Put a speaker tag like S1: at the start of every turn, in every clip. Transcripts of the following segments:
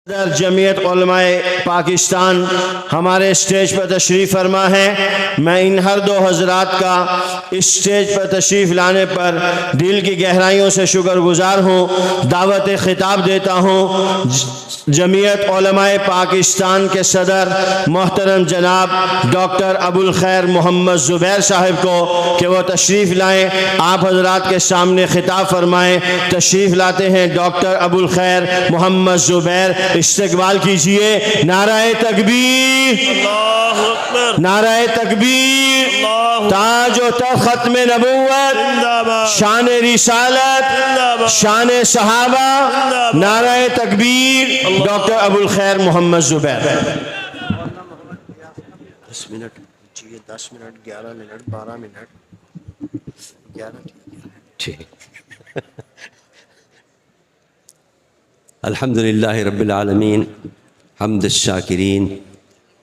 S1: जमीयत उलमाए पाकिस्तान हमारे स्टेज पर तशरीफ़ फरमा है। मैं इन हर दो हजरात का इस स्टेज पर तशरीफ़ लाने पर दिल की गहराइयों से शुक्रगुजार हूँ। दावत खिताब देता हूँ जमीयत उलमाए पाकिस्तान के सदर मोहतरम जनाब डॉक्टर अबुल खैर मोहम्मद ज़ुबैर साहब को कि वो तशरीफ़ लाएँ, आप हजरात के सामने खिताब फरमाएँ। तशरीफ़ लाते हैं डॉक्टर अबुल खैर मोहम्मद ज़ुबैर, इस्तकबाल कीजिए। नाराए तकबीर, नाराए तकबीर, ताज व तख्त खत्म नबूवत, शान रिसालत, शान सहाबा, नाराए तकबीर। Doctor Abul Khair Mohammad Zubair. 10 minute, 10 minute, 11 minute, 12 minute, 11 ठीक।
S2: अल्हम्दुलिल्लाहि रब्बिल आलमीन हम्दुश्शाकिरीन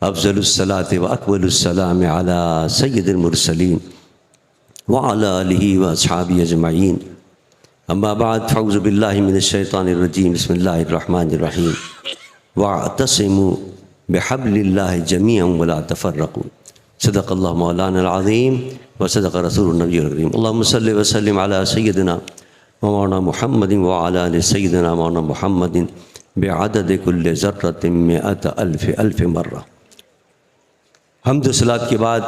S2: अफ़ज़लुस्सलात व अकमलुस्सलाम अला सय्यिदिल मुरसलीन व अला आलिहि व अस्हाबिहि अजमईन। अम्मा बाद फ़अऊज़ु बिल्लाहि मिनश शैतानिर रजीम। बिस्मिल्लाहिर रहमानिर रहीम। वअतसिमू बिहब्लिल्लाहि जमीअन व ला तफ़र्रक़ू। सदक़ल्लाहु मौलानल अज़ीम व सदक़ रसूलुन नबिय्युल करीम। अल्लाहुम्मा सल्लि व सल्लिम अला सय्यिदिना मौलाना मुहम्मदिन व अला आलि सय्यिदिना मौलाना मुहम्मदिन बिअदद कुल्लि ज़र्रतिन मिअत अल्फ़ मर्रा। हम्द सलात के बाद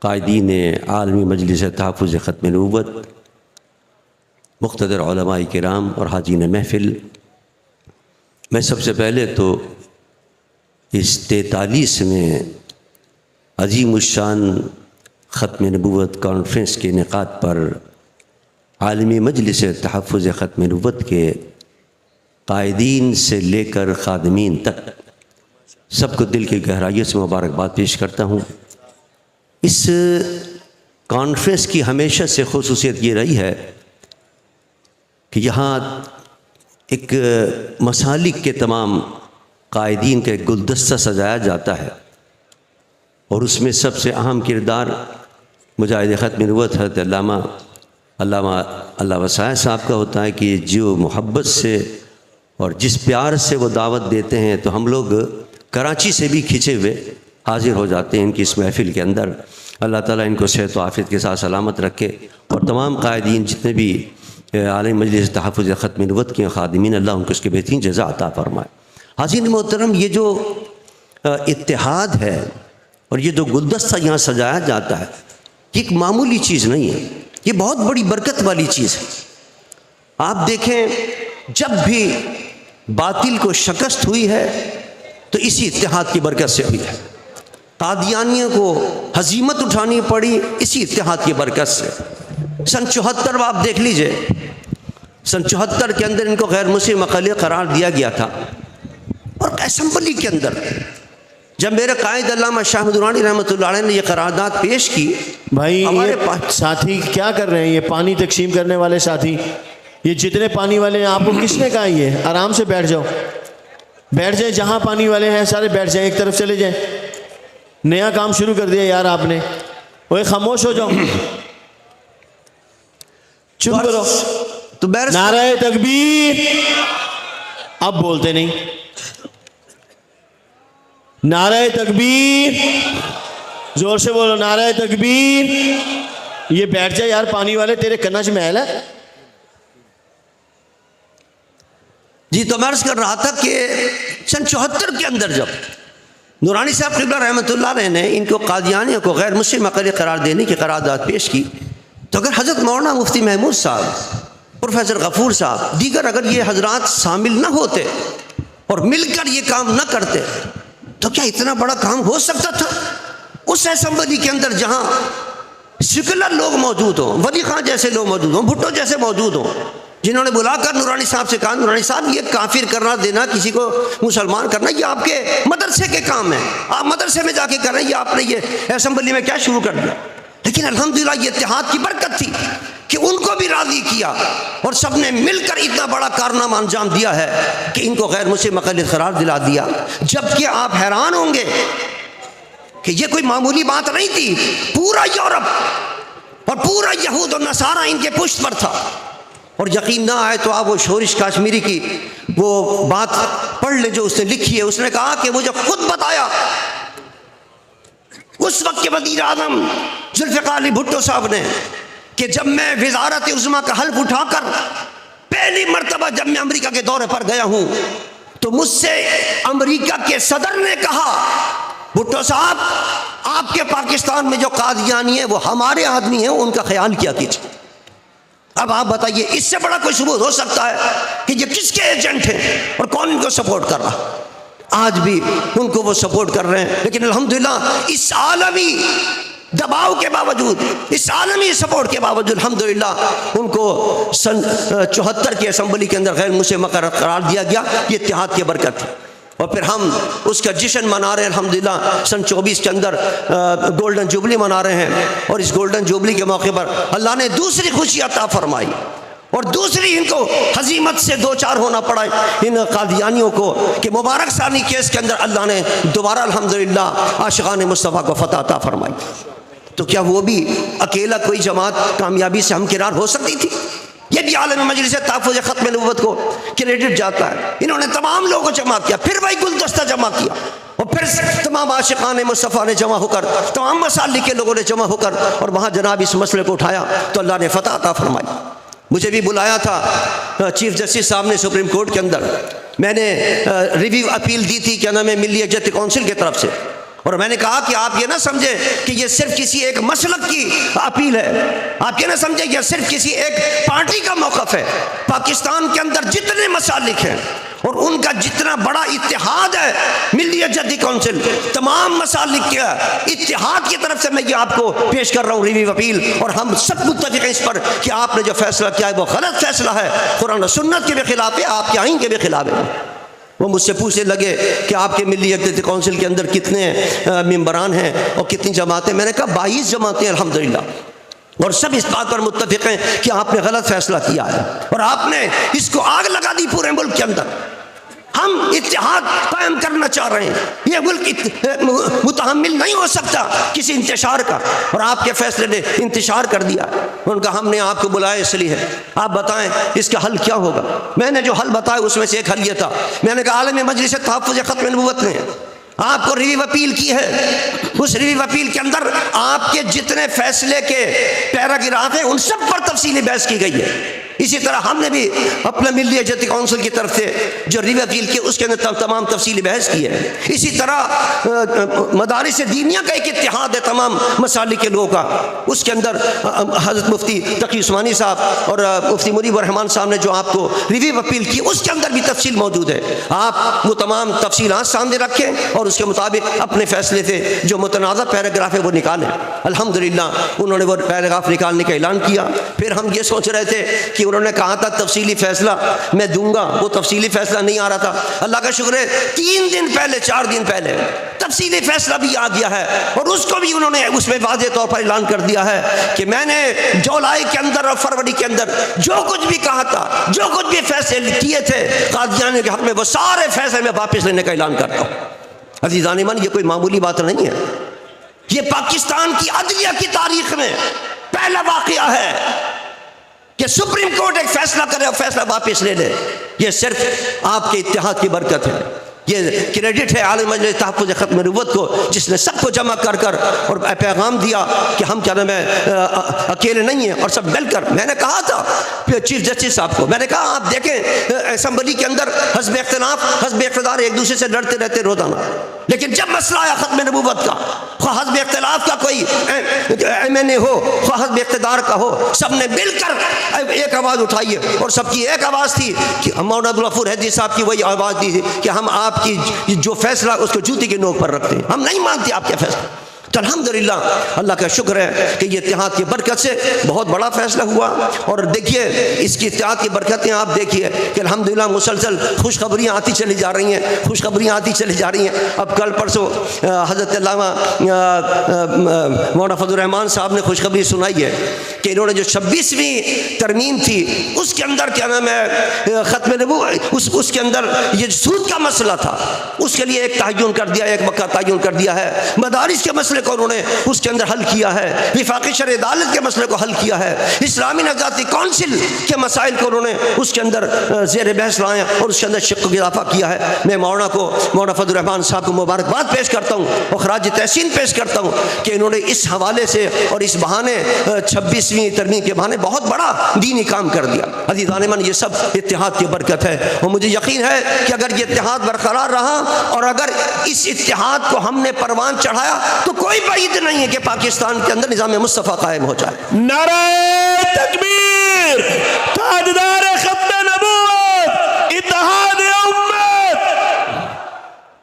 S2: कायदीन आलमी मजलिस तहफ़्फ़ुज़ ख़त्म नबूवत, मुक़्तदर उलमाए किराम और हाज़रीन महफ़िल, मैं सबसे पहले तो इस 43वें अज़ीमुश्शान ख़त्म नबूवत कॉन्फ्रेंस के इनेक़ाद पर आलमी मजलिस तहफ़्फ़ुज़ ख़त्म नबूवत के कायदीन से लेकर ख़ादिमीन तक सबको दिल की गहराइयों से मुबारकबाद पेश करता हूँ। इस कॉन्फ्रेंस की हमेशा से ख़ुसूसियत ये रही है कि यहाँ एक मसालिक के तमाम कायदीन का एक गुलदस्ता सजाया जाता है और उसमें सबसे अहम किरदार मुजाहिद ख़त्म नबूवत हज़रत अल्लामा वसाय साहब का होता है कि जो मोहब्बत से और जिस प्यार से वो दावत देते हैं तो हम लोग कराची से भी खिंचे हुए हाज़िर हो जाते हैं इनकी इस महफ़िल के अंदर। अल्लाह ताला इनको सेहत व आफ़ियत के साथ सलामत रखे और तमाम कायदीन जितने भी आलमी मजलिस तहफ़्फ़ुज़ ख़त्म नबूवत के ख़ादिमीन, अल्लाह उनको उसके बेहतरीन जज़ा अता फ़रमाए। हाज़रीन मोहतरम, ये जो इत्तेहाद है और ये जो गुलदस्ता यहाँ सजाया जाता है ये एक मामूली चीज़ नहीं है, ये बहुत बड़ी बरकत वाली चीज़ है। आप देखें जब भी बातिल को शिकस्त हुई है तो इसी इत्तेहाद की बरकत से हुई है। कादियानियों को हज़ीमत उठानी पड़ी इसी इत्तेहाद की बरकत से। सन 74 आप देख लीजिए, सन 74 के अंदर इनको गैर मुस्लिम अक़लियत करार दिया गया था और असम्बली के अंदर जब मेरे कायद अल्लामा शाह दुरानी रहमतुल्लाह अलैह ने ये करारदाद पेश की।
S1: भाई ये साथी क्या कर रहे हैं, ये पानी तकसीम करने वाले साथी, ये जितने पानी वाले हैं आपको किसने कहा ये आराम से बैठ जाओ, बैठ जाए, जहाँ पानी वाले हैं सारे बैठ जाए, एक तरफ चले जाए। नया काम शुरू कर दिया यार आपने, ओए खामोश हो जाओ, चुप करो।
S2: तो
S1: नाराए तकबीर, अब बोलते नहीं। नाराए तकबीर, जोर से बोलो नाराए तकबीर। ये बैठ जाए यार पानी वाले, तेरे कन्ना से महल है।
S2: जी, तो मैं अर्ज़ कर रहा था कि सन 74 के अंदर जब नूरानी साहब क़िबला रहमतुल्लाह अलैह ने इनको कादियानियों को गैर मुस्लिम अक़लियत करार देने की करारदाद पेश की, तो अगर हज़रत मौलाना मुफ्ती महमूद साहब, प्रोफेसर गफ़ूर साहब, दीगर अगर ये हजरात शामिल न होते और मिलकर ये काम न करते तो क्या इतना बड़ा काम हो सकता था? उस असम्बली के अंदर जहाँ सेकुलर लोग मौजूद हों, वली खां जैसे लोग मौजूद हों, भुट्टो जैसे मौजूद हों, जिन्होंने बुलाकर नूरानी साहब से कहा, नूरानी साहब ये काफिर करना देना, किसी को मुसलमान करना, ये आपके मदरसे के काम है, आप मदरसे में जाके कर रहे हैं, ये आपने ये असम्बली में क्या शुरू कर दिया। लेकिन अल्हम्दुलिल्लाह ये इत्तेहाद की बरकत थी कि उनको भी राज़ी किया और सब ने मिलकर इतना बड़ा कारनामा अंजाम दिया है कि इनको गैर मुस्लिम अक़लियत करार दिला दिया। जबकि आप हैरान होंगे कि ये कोई मामूली बात नहीं थी, पूरा यूरोप और पूरा यहूद और नसारा इनके पुष्ट पर था। और यकीन ना आए तो आप वो शोरिश काश्मीरी की वो बात पढ़ ले जो उसने लिखी है। उसने कहा कि मुझे खुद बताया उस वक्त के वज़ीर आज़म जुल्फ़िकार अली भुट्टो साहब ने कि जब मैं वज़ारत उज़्मा का हल्फ उठाकर पहली मरतबा जब मैं अमेरिका के दौरे पर गया हूँ तो मुझसे अमेरिका के सदर ने कहा, भुट्टो साहब आपके पाकिस्तान में जो कादियानी है वो हमारे आदमी हैं, उनका ख्याल किया कीजिए। अब आप बताइए इससे बड़ा कोई सबूत हो सकता है कि ये किसके एजेंट हैं और कौन इनको सपोर्ट कर रहा? आज भी उनको वो सपोर्ट कर रहे हैं। लेकिन अल्हम्दुलिल्लाह इस आलमी दबाव के बावजूद, इस आलमी सपोर्ट के बावजूद अल्हम्दुलिल्लाह उनको सन 74 की असम्बली के अंदर गैर मुस्लिम करार दिया गया। ये इत्तेहाद की बरकत है। और फिर हम उसका जश्न मना रहे हैं अल्हम्दुलिल्लाह। सन 24 के अंदर गोल्डन जुबली मना रहे हैं और इस गोल्डन जुबली के मौके पर अल्लाह ने दूसरी खुशी अता फरमाई और दूसरी इनको हजीमत से दो चार होना पड़ा इन कादियानियों को कि मुबारक सानी केस के अंदर अल्लाह ने दोबारा अल्हम्दुलिल्लाह आशिकान मुस्तफ़ा को फतह अता फरमाई। तो क्या वो भी अकेला कोई जमात कामयाबी से हमकिरार हो सकती थी? ये भी आलम मजलिस तहफ़्फ़ुज़ ख़त्म नबुव्वत को क्रेडिट जाता है। इन्होंने तमाम लोगों को जमा किया, फिर वही गुलदस्ता जमा किया और फिर तमाम आशिकान मुस्तफ़ा ने जमा होकर, तमाम मसालिक के लोगों ने जमा होकर और वहाँ जनाब इस मसले को उठाया तो अल्लाह ने फतह अता फरमाई। मुझे भी बुलाया था चीफ जस्टिस साहब ने सुप्रीम कोर्ट के अंदर। मैंने रिव्यू अपील दी थी क्या नाम है मिली यकजहती कौंसिल की तरफ से, और मैंने कहा कि आप ये ना समझे कि ये सिर्फ किसी एक मसलक की अपील है, आप ये ना समझे कि सिर्फ किसी एक पार्टी का मौक़िफ़ है। पाकिस्तान के अंदर जितने मसालिक हैं और उनका जितना बड़ा इत्तेहाद है मिली यकजहती कौंसिल, तमाम मसालिक के इत्तेहाद की तरफ से मैं ये आपको पेश कर रहा हूँ रिव्यू अपील। और हम सब मुत्तफ़िक़ हैं इस पर कि आपने जो फैसला किया है वो गलत फैसला है, कुरान और सुन्नत के भी खिलाफ है, आपके आईन के भी खिलाफ है। वो मुझसे पूछने लगे कि आपके मिली यकजहती कौंसिल के अंदर कितने मेंबरान हैं और कितनी जमातें? मैंने कहा 22 जमातें अल्हम्दुलिल्लाह, और सब इस बात पर मुत्तफ़िक़ हैं कि आपने गलत फैसला किया है और आपने इसको आग लगा दी पूरे मुल्क के अंदर। हम इत्तेहाद कायम करना चाह रहे हैं, ये मुल्क मुतहम्मिल नहीं हो सकता किसी इंतशार का, और आपके फैसले ने इंतशार कर दिया। उनका हमने आपको बुलाया इसलिए है, आप बताएं इसका हल क्या होगा। मैंने जो हल बताया उसमें से एक हल ये था, मैंने कहा आलम मजलिस तहफ़्फ़ुज़ ख़त्म नबुव्वत ने आपको रिव्यू अपील की है, उस रिव्यू अपील के अंदर आपके जितने फैसले के पैराग्राफ हैं उन सब पर तफसीली बहस की गई है। इसी तरह हमने भी अपने मिली यकजहती कौंसिल की तरफ से जो रिव्यू अपील की उसके अंदर तमाम तफसीली बहस की है। इसी तरह मदारिस दीनिया का एक इत्तेहाद है तमाम मसालिक के लोगों का, उसके अंदर हज़रत मुफ्ती तकी उस्मानी साहब और मुफ्ती मुनीब रहमान साहब ने जो आपको रिव्यू अपील की उसके अंदर भी तफसील मौजूद है। आप वो तमाम तफसीलात सामने रखें और उसके मुताबिक अपने फैसले से जो मुतनाज़ा पैराग्राफ है वो निकालें। अल्हम्दुलिल्लाह उन्होंने वो पैराग्राफ निकालने का ऐलान किया। फिर हम ये सोच रहे थे कि उन्होंने कहा था तफसीली फैसला मैं दूंगा, वो तफसीली फैसला नहीं आ रहा था। अल्लाह का शुक्र है 3 दिन पहले 4 दिन पहले तफसीली फैसला भी आ गया है और उसको भी उन्होंने उसमें वाज़े तौर पर ऐलान कर दिया है कि मैंने जुलाई के अंदर और फरवरी के अंदर जो कुछ भी कहा था, जो कुछ भी फैसले किए थे कादियानियों के हक़ में, वो सारे फैसले में वापस लेने का ऐलान करता हूँ। अज़ीज़ान ईमान, ये कोई मामूली बात नहीं है, ये पाकिस्तान की अदलिया की तारीख में पहला वाक़या है कि सुप्रीम कोर्ट एक फैसला करे और फैसला वापस ले ले। ये सिर्फ आपके इत्तेहाद की बरकत है, ये क्रेडिट है आलम मजलिस तहफ़्फ़ुज़ ख़त्म नबुव्वत को जिसने सबको जमा कर कर और पैगाम दिया कि हम क्या नाम है अकेले नहीं हैं और सब मिलकर। मैंने कहा था चीफ जस्टिस साहब को, मैंने कहा आप देखें असम्बली के अंदर हस्ब इख्तिलाफ हस्ब इक़्तिदार एक दूसरे से लड़ते रहते रोजाना, लेकिन जब मसला आया ख़त्म नबुव्वत का, ख्वाह हस्ब इख्तिलाफ का कोई MNA हो ख्वाह हस्ब इक़्तिदार का हो, सब ने मिलकर एक आवाज़ उठाई है और सबकी एक आवाज़ थी कि मौलाना अब्दुल गफूर हैदी साहब की वही आवाज़ दी थी कि हम आपकी जो फैसला उसको जूती के नोक पर रखते हैं, हम नहीं मानते आपके फैसला। तो अल्हम्दुलिल्लाह अल्लाह का शुक्र है कि ये इत्तेहाद की बरकत से बहुत बड़ा फैसला हुआ। और देखिए इसकी इत्तेहाद की बरकतें आप देखिए कि अल्हम्दुलिल्लाह मुसलसल खुशखबरियाँ आती चली जा रही हैं, खुशखबरियाँ आती चली जा रही हैं। अब कल परसों हज़रत अल्लामा मौलाना फजल रहमान साहब ने खुशखबरी सुनाई है कि इन्होंने जो 26वीं तरमीम थी उसके अंदर क्या नाम है ख़त्म नबुव्वत उसके अंदर ये सूद का मसला था, उसके लिए एक तयन कर दिया, एक मक्का तयन कर दिया है। मदारिस के मसले को उन्होंने उसके अंदर हल किया है, विफाकी शरई अदालत के मसले को हल किया है, इस्लामी नज़ाती कौंसिल के मसाइल को उन्होंने उसके अंदर ज़ेर बहस लाए और उसके अंदर शिक को इजाफा किया है। मैं मौलाना फजल रहमान साहब को मुबारकबाद पेश करता हूँ और खराज तहसीन पेश करता हूँ कि इन्होंने इस हवाले से और इस बहाने 26वीं तरमीम के बहाने बहुत बड़ा दीनी काम कर दिया। अज़ीज़ान मन, ये सब इत्तेहाद की बरकत है और मुझे यकीन है कि अगर ये इत्तेहाद बरकरार रहा और अगर इस इत्तेहाद को हमने परवान चढ़ाया तो कोई बात नहीं है कि पाकिस्तान के अंदर निज़ाम मुस्तफ़ा कायम हो जाए।
S1: नारे तकबीर, ताजदार खत्म नबूवत, इत्तेहाद उम्मत,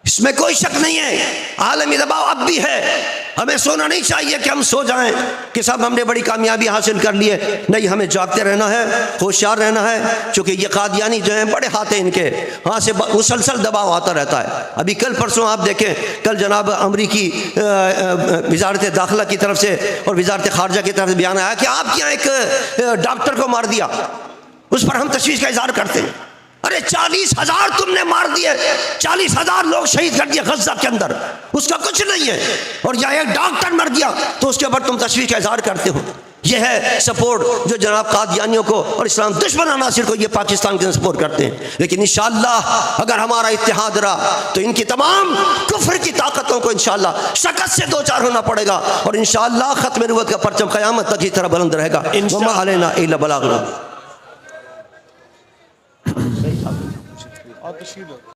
S2: इसमें कोई शक नहीं है। आलमी दबाव अब भी है, हमें सोना नहीं चाहिए कि हम सो जाएं कि साहब हमने बड़ी कामयाबी हासिल कर ली है। नहीं, हमें जागते रहना है, होशियार रहना है, क्योंकि ये कादियानी जो हैं बड़े हाथ हैं इनके, हाँ से मुसलसल दबाव आता रहता है। अभी कल परसों आप देखें, कल जनाब अमरीकी वजारत दाखिला की तरफ से और वजारत खारजा की तरफ से बयान आया कि आपके यहाँ एक डॉक्टर को मार दिया, उस पर हम तशवीश का इजहार करते हैं। अरे 40,000 तुमने मार दिए, 40,000 लोग शहीद कर दिए गज़ा के अंदर, उसका कुछ नहीं है, और यहाँ एक डॉक्टर मर गया तो उसके ऊपर तुम तशवीश का इजहार करते हो। यह है सपोर्ट जो जनाब कादियानियों को और इस्लाम दुश्मन अनासिर को ये पाकिस्तान के अंदर सपोर्ट करते हैं। लेकिन इंशाअल्लाह अगर हमारा इत्तेहाद रहा तो इनकी तमाम कुफ्र की ताकतों को इंशाअल्लाह शकत से दो चार होना पड़ेगा और इंशाअल्लाह खत्म नबूवत का परचम क़यामत तक की तरह बुलंद रहेगा। वमा अलैना इल्ला बलाग।